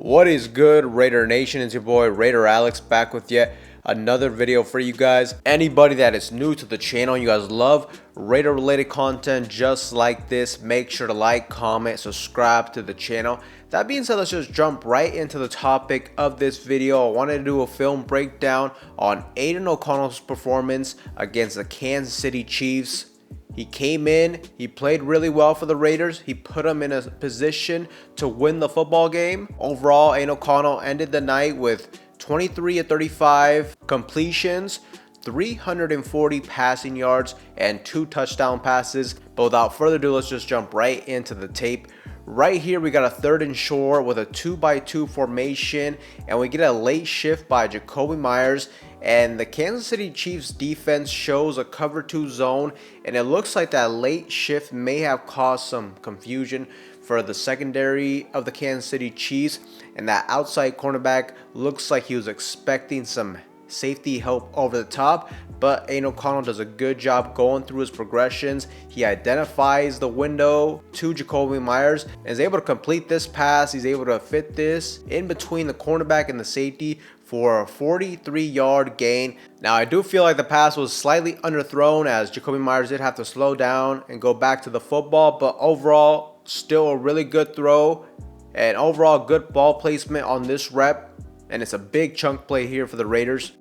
What is good, Raider Nation? It's your boy Raider Alex back with yet another video for you guys. Anybody that is new to the channel, you guys love Raider related content just like this, make sure to like, comment, subscribe to the channel. That being said, let's just jump right into the topic of this video. I wanted to do a film breakdown on Aiden O'Connell's performance against the Kansas City Chiefs. He came in, he played really well for the Raiders. He put them in a position to win the football game. Overall, Aiden O'Connell ended the night with 23 of 35 completions, 340 passing yards, and 2 touchdown passes. But without further ado, let's just jump right into the tape. Right here, we got a 3rd and short with a 2x2 formation, and we get a late shift by Jacoby Myers. And the Kansas City Chiefs defense shows a cover 2 zone, and it looks like that late shift may have caused some confusion for the secondary of the Kansas City Chiefs. And that outside cornerback looks like he was expecting some safety help over the top, but Aiden O'Connell does a good job going through his progressions. He identifies the window to Jacoby Myers and is able to complete this pass. He's able to fit this in between the cornerback and the safety for a 43-yard gain. Now, I do feel like the pass was slightly underthrown, as Jacoby Myers did have to slow down and go back to the football, but overall still a really good throw and overall good ball placement on this rep. And it's a big chunk play here for the Raiders.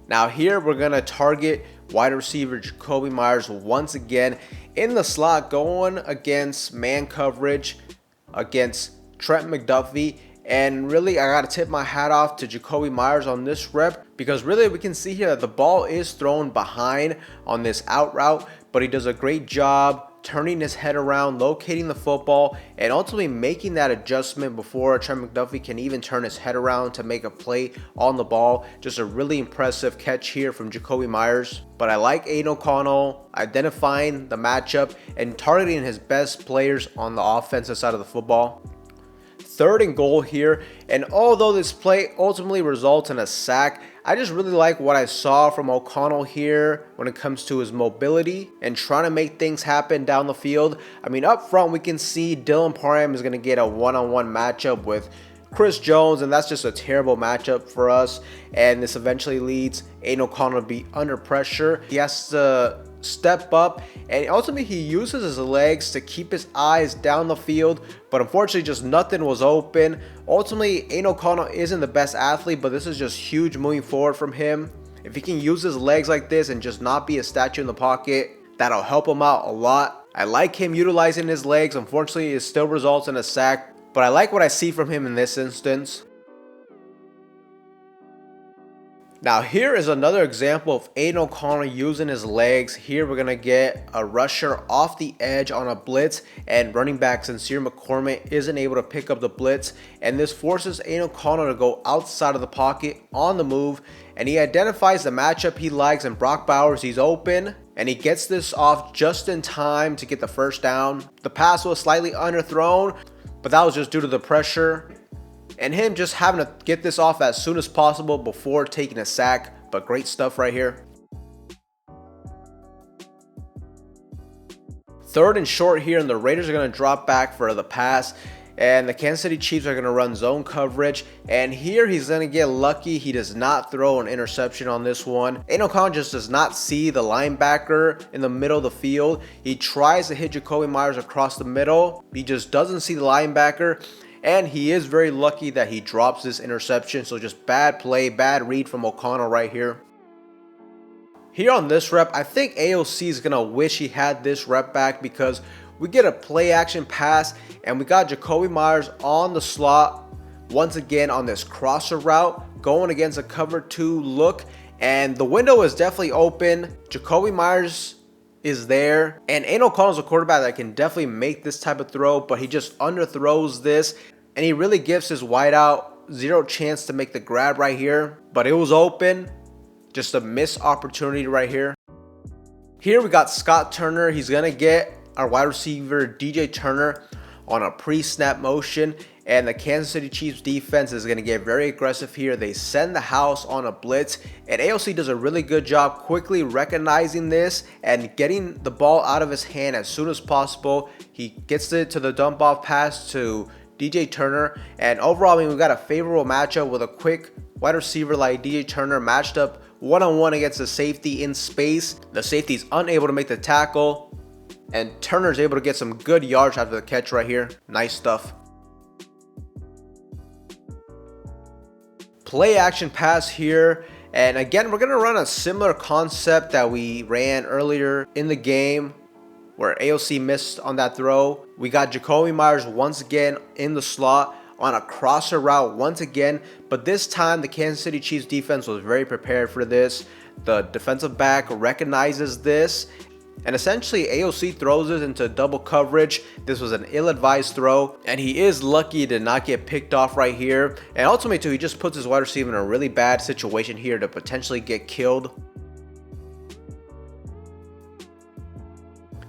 Now here we're going to target wide receiver Jacoby Myers once again in the slot, going against man coverage against Trent McDuffie. And really, I got to tip my hat off to Jacoby Myers on this rep, because really we can see here that the ball is thrown behind on this out route, but he does a great job turning his head around, locating the football, and ultimately making that adjustment before Trent McDuffie can even turn his head around to make a play on the ball. Just a really impressive catch here from Jacoby Myers. But I like Aiden O'Connell identifying the matchup and targeting his best players on the offensive side of the football. 3rd and goal here, and although this play ultimately results in a sack, I just really like what I saw from O'Connell here when it comes to his mobility and trying to make things happen down the field. I mean, up front we can see Dylan Parham is going to get a one-on-one matchup with Chris Jones, and that's just a terrible matchup for us. And this eventually leads Aiden O'Connell to be under pressure. He has to step up, and ultimately he uses his legs to keep his eyes down the field, but unfortunately just nothing was open. Ultimately, Aiden O'Connell isn't the best athlete, but this is just huge moving forward from him. If he can use his legs like this and just not be a statue in the pocket, that'll help him out a lot. I like him utilizing his legs. Unfortunately, it still results in a sack, but I like what I see from him in this instance. Now here is another example of Aiden O'Connell using his legs. Here we're going to get a rusher off the edge on a blitz, and running back Sincere McCormick isn't able to pick up the blitz, and this forces Aiden O'Connell to go outside of the pocket on the move, and he identifies the matchup he likes, and Brock Bowers, he's open, and he gets this off just in time to get the first down. The pass was slightly underthrown, but that was just due to the pressure and him just having to get this off as soon as possible before taking a sack. But great stuff right here. 3rd and short here, and the Raiders are going to drop back for the pass, and the Kansas City Chiefs are going to run zone coverage. And here he's going to get lucky. He does not throw an interception on this one. Aiden O'Connell just does not see the linebacker in the middle of the field. He tries to hit Jacoby Myers across the middle. He just doesn't see the linebacker. And he is very lucky that he drops this interception. So just bad play, bad read from O'Connell right here. Here on this rep, I think AOC is going to wish he had this rep back, because we get a play action pass and we got Jacoby Myers on the slot once again on this crosser route going against a cover 2 look. And the window is definitely open. Jacoby Myers is there, and Aiden O'Connell's a quarterback that can definitely make this type of throw, but he just underthrows this, and he really gives his wideout zero chance to make the grab right here. But it was open, just a missed opportunity right here. Here we got Scott Turner. He's gonna get our wide receiver DJ Turner on a pre-snap motion, and the Kansas City Chiefs defense is going to get very aggressive here. They send the house on a blitz, and AOC does a really good job quickly recognizing this and getting the ball out of his hand as soon as possible. He gets it to the dump off pass to DJ Turner. And overall, I mean, we got a favorable matchup with a quick wide receiver like DJ Turner matched up one-on-one against the safety in space. The safety is unable to make the tackle, and Turner's able to get some good yards after the catch right here. Nice stuff. Play action pass here. And again, we're going to run a similar concept that we ran earlier in the game where AOC missed on that throw. We got Jakobi Meyers once again in the slot on a crosser route once again, but this time the Kansas City Chiefs defense was very prepared for this. The defensive back recognizes this, and essentially AOC throws it into double coverage. This was an ill-advised throw, and he is lucky to not get picked off right here. And ultimately too, he just puts his wide receiver in a really bad situation here to potentially get killed.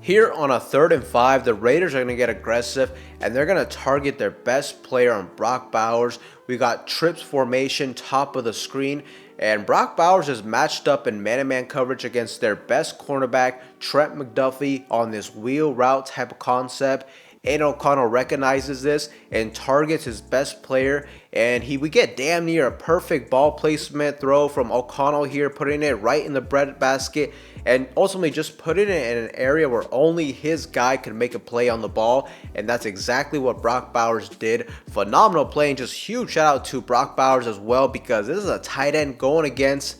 Here on a 3rd and 5, the Raiders are going to get aggressive and they're going to target their best player on Brock Bowers. We got trips formation top of the screen, and Brock Bowers is matched up in man-to-man coverage against their best cornerback, Trent McDuffie, on this wheel route type of concept. Aiden O'Connell recognizes this and targets his best player, and we get damn near a perfect ball placement throw from O'Connell here, putting it right in the breadbasket and ultimately just putting it in an area where only his guy can make a play on the ball, and that's exactly what Brock Bowers did. Phenomenal play, and just huge shout out to Brock Bowers as well, because this is a tight end going against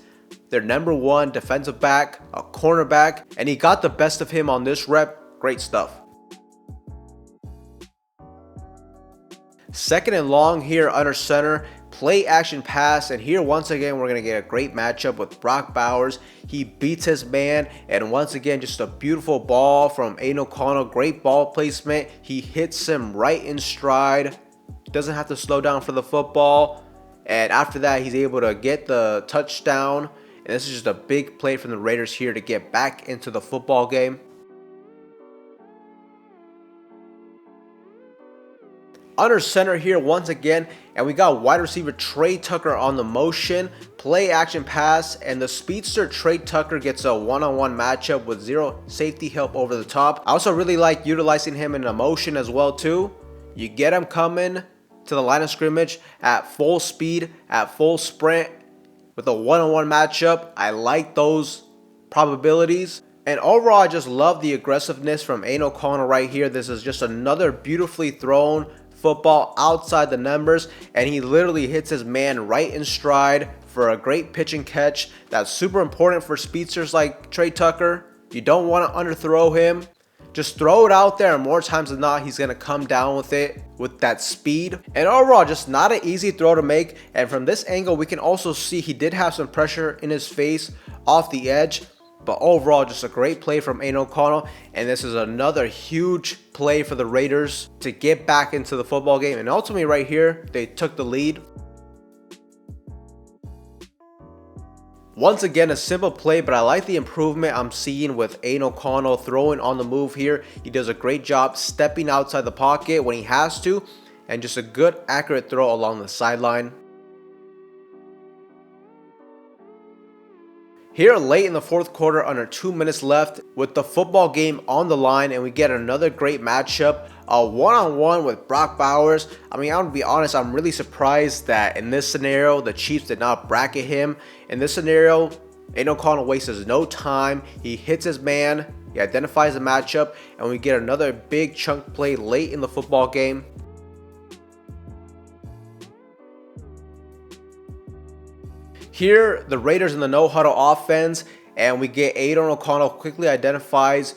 their #1 defensive back, a cornerback, and he got the best of him on this rep. Great stuff. 2nd and long here under center, play action pass, and here once again we're going to get a great matchup with Brock Bowers. He beats his man, and once again just a beautiful ball from Aiden O'Connell. Great ball placement. He hits him right in stride, doesn't have to slow down for the football, and after that he's able to get the touchdown. And this is just a big play from the Raiders here to get back into the football game. Under center here once again, and we got wide receiver Trey Tucker on the motion. Play action pass, and the speedster Trey Tucker gets a one-on-one matchup with zero safety help over the top. I also really like utilizing him in a motion as well too. You get him coming to the line of scrimmage at full speed, at full sprint with a one-on-one matchup. I like those probabilities. And overall, I just love the aggressiveness from Aiden O'Connell right here. This is just another beautifully thrown football outside the numbers, and he literally hits his man right in stride for a great pitch and catch. That's super important for speedsters like Trey Tucker. You don't want to underthrow him. Just throw it out there, and more times than not, he's going to come down with it with that speed. And overall, just not an easy throw to make. And from this angle, we can also see he did have some pressure in his face off the edge. But overall, just a great play from Aiden O'Connell. And this is another huge play for the Raiders to get back into the football game. And ultimately right here, they took the lead. Once again, a simple play, but I like the improvement I'm seeing with Aiden O'Connell throwing on the move here. He does a great job stepping outside the pocket when he has to, and just a good, accurate throw along the sideline. Here late in the 4th quarter, under 2 minutes left, with the football game on the line, and we get another great matchup, a one-on-one with Brock Bowers. I mean, I'm gonna be honest, I'm really surprised that in this scenario, the Chiefs did not bracket him. In this scenario, Aiden O'Connell wastes no time. He hits his man, he identifies the matchup, and we get another big chunk play late in the football game. Here, the Raiders in the no-huddle offense, and we get Aiden O'Connell quickly identifies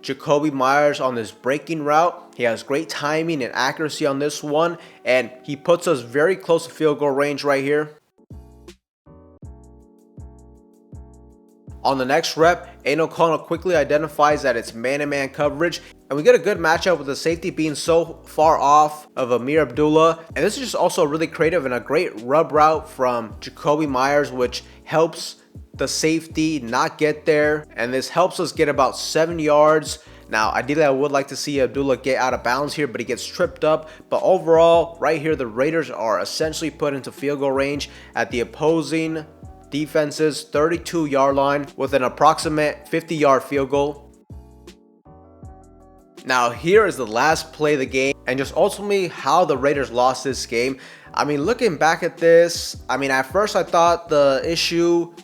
Jakobi Meyers on this breaking route. He has great timing and accuracy on this one, and he puts us very close to field goal range right here. On the next rep, Aiden O'Connell quickly identifies that it's man-to-man coverage, and we get a good matchup with the safety being so far off of Amir Abdullah. And this is just also really creative and a great rub route from Jakobi Meyers, which helps the safety not get there, and this helps us get about 7 yards. Now, ideally, I would like to see Abdullah get out of bounds here, but he gets tripped up. But overall, right here, the Raiders are essentially put into field goal range at the opposing defense's 32-yard line with an approximate 50-yard field goal. Now here is the last play of the game and just ultimately how the Raiders lost this game. I mean, looking back at this, I mean, at first I thought the issue,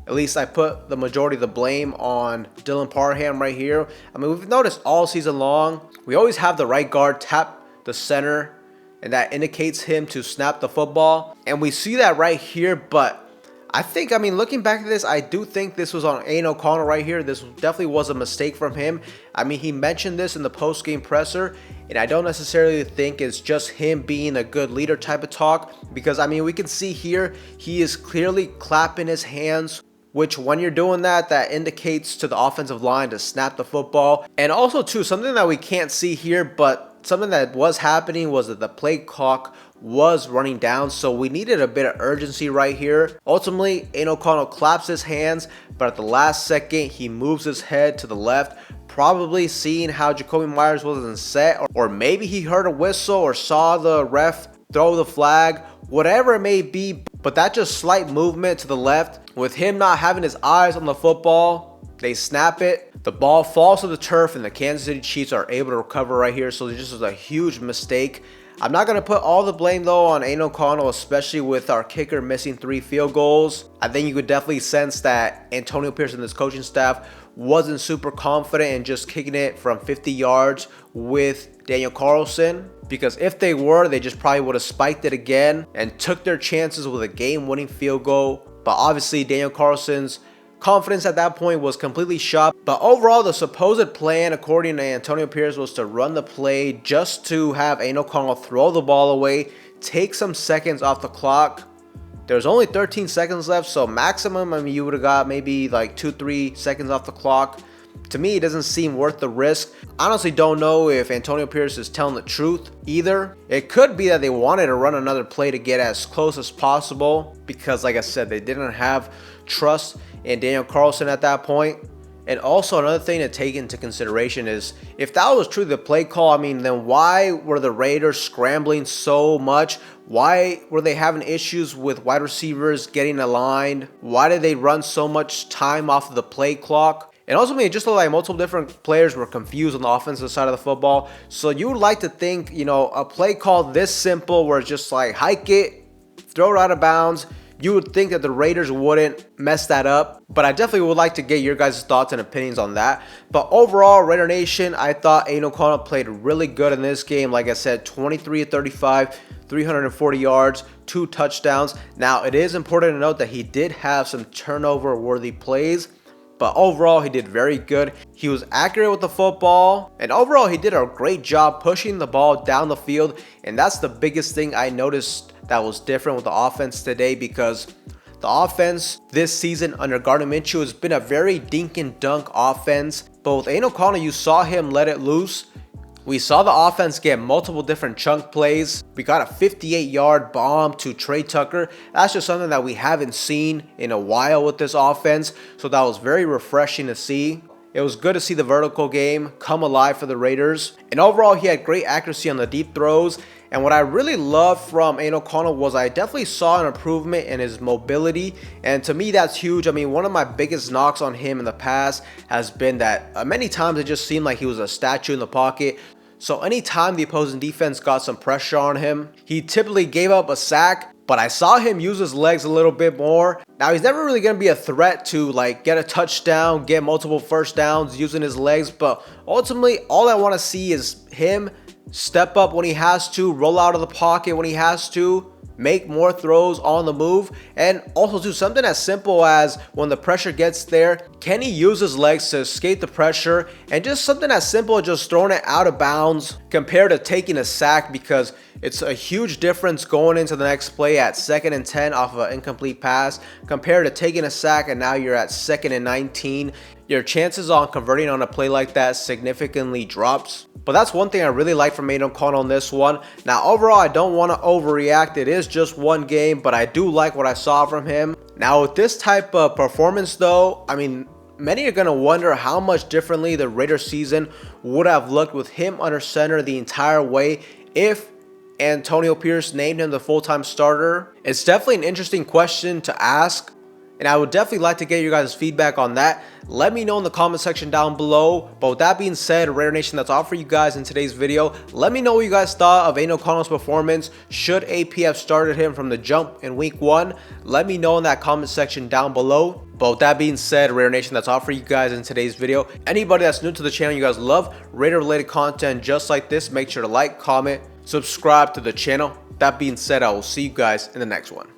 at least I put the majority of the blame on Dylan Parham right here. I mean, we've noticed all season long, we always have the right guard tap the center, and that indicates him to snap the football. And we see that right here, but I think, I mean, looking back at this, I do think this was on Aiden O'Connell right here. This definitely was a mistake from him. I mean, he mentioned this in the post-game presser, and I don't necessarily think it's just him being a good leader type of talk, because, I mean, we can see here, he is clearly clapping his hands, which when you're doing that, that indicates to the offensive line to snap the football. And also, too, something that we can't see here, but something that was happening was that the play clock was running down, so we needed a bit of urgency right here. Ultimately, Aiden O'Connell claps his hands, but at the last second, he moves his head to the left, probably seeing how Jacoby Myers wasn't set, or maybe he heard a whistle or saw the ref throw the flag, whatever it may be. But that just slight movement to the left, with him not having his eyes on the football, they snap it. The ball falls to the turf, and the Kansas City Chiefs are able to recover right here. So this was a huge mistake. I'm not going to put all the blame, though, on Aiden O'Connell, especially with our kicker missing 3 field goals. I think you could definitely sense that Antonio Pierce and his coaching staff wasn't super confident in just kicking it from 50 yards with Daniel Carlson, because if they were, they just probably would have spiked it again and took their chances with a game-winning field goal. But obviously, Daniel Carlson's confidence at that point was completely shot. But overall, the supposed plan, according to Antonio Pierce, was to run the play just to have Aiden O'Connell throw the ball away, take some seconds off the clock. There's only 13 seconds left, so maximum, I mean, you would have got maybe like 2-3 seconds off the clock. To me, it doesn't seem worth the risk. I honestly don't know if Antonio Pierce is telling the truth either. It could be that they wanted to run another play to get as close as possible, because like I said, they didn't have trust in Daniel Carlson at that point. And also another thing to take into consideration is, if that was true, the play call, I mean, then why were the Raiders scrambling so much? Why were they having issues with wide receivers getting aligned? Why did they run so much time off of the play clock? And ultimately, it just looked like multiple different players were confused on the offensive side of the football. So you would like to think, you know, a play call this simple, where it's just like hike it, throw it out of bounds, you would think that the Raiders wouldn't mess that up. But I definitely would like to get your guys' thoughts and opinions on that. But overall, Raider Nation, I thought Aiden O'Connell played really good in this game. Like I said, 23 of 35, 340 yards, 2 touchdowns. Now, it is important to note that he did have some turnover-worthy plays, but overall, he did very good. He was accurate with the football, and overall, he did a great job pushing the ball down the field. And that's the biggest thing I noticed that was different with the offense today, because the offense this season under Gardner Minshew has been a very dink and dunk offense. But with Aiden O'Connell, you saw him let it loose. We saw the offense get multiple different chunk plays. We got a 58-yard bomb to Trey Tucker. That's just something that we haven't seen in a while with this offense. So that was very refreshing to see. It was good to see the vertical game come alive for the Raiders. And overall, he had great accuracy on the deep throws. And what I really loved from Aiden O'Connell was I definitely saw an improvement in his mobility. And to me, that's huge. I mean, one of my biggest knocks on him in the past has been that many times it just seemed like he was a statue in the pocket. So anytime the opposing defense got some pressure on him, he typically gave up a sack. But I saw him use his legs a little bit more. Now, he's never really going to be a threat to like get a touchdown, get multiple first downs using his legs. But ultimately, all I want to see is him step up when he has to, roll out of the pocket when he has to, make more throws on the move, and also do something as simple as when the pressure gets there, can he use his legs to escape the pressure, and just something as simple as just throwing it out of bounds compared to taking a sack, because it's a huge difference going into the next play at 2nd and 10 off of an incomplete pass compared to taking a sack and now you're at 2nd and 19. Your chances on converting on a play like that significantly drops. But that's one thing I really like from Aiden O'Connell in this one. Now, overall, I don't want to overreact. It is just one game, but I do like what I saw from him. Now, with this type of performance, though, I mean, many are going to wonder how much differently the Raiders season would have looked with him under center the entire way if Antonio Pierce named him the full-time starter. It's definitely an interesting question to ask. And I would definitely like to get you guys' feedback on that. Let me know in the comment section down below. But with that being said, Raider Nation, that's all for you guys in today's video. Let me know what you guys thought of Aiden O'Connell's performance. Should AP have started him from the jump in week 1? Let me know in that comment section down below. But with that being said, Raider Nation, that's all for you guys in today's video. Anybody that's new to the channel, you guys love Raider related content just like this, make sure to like, comment, subscribe to the channel. That being said, I will see you guys in the next one.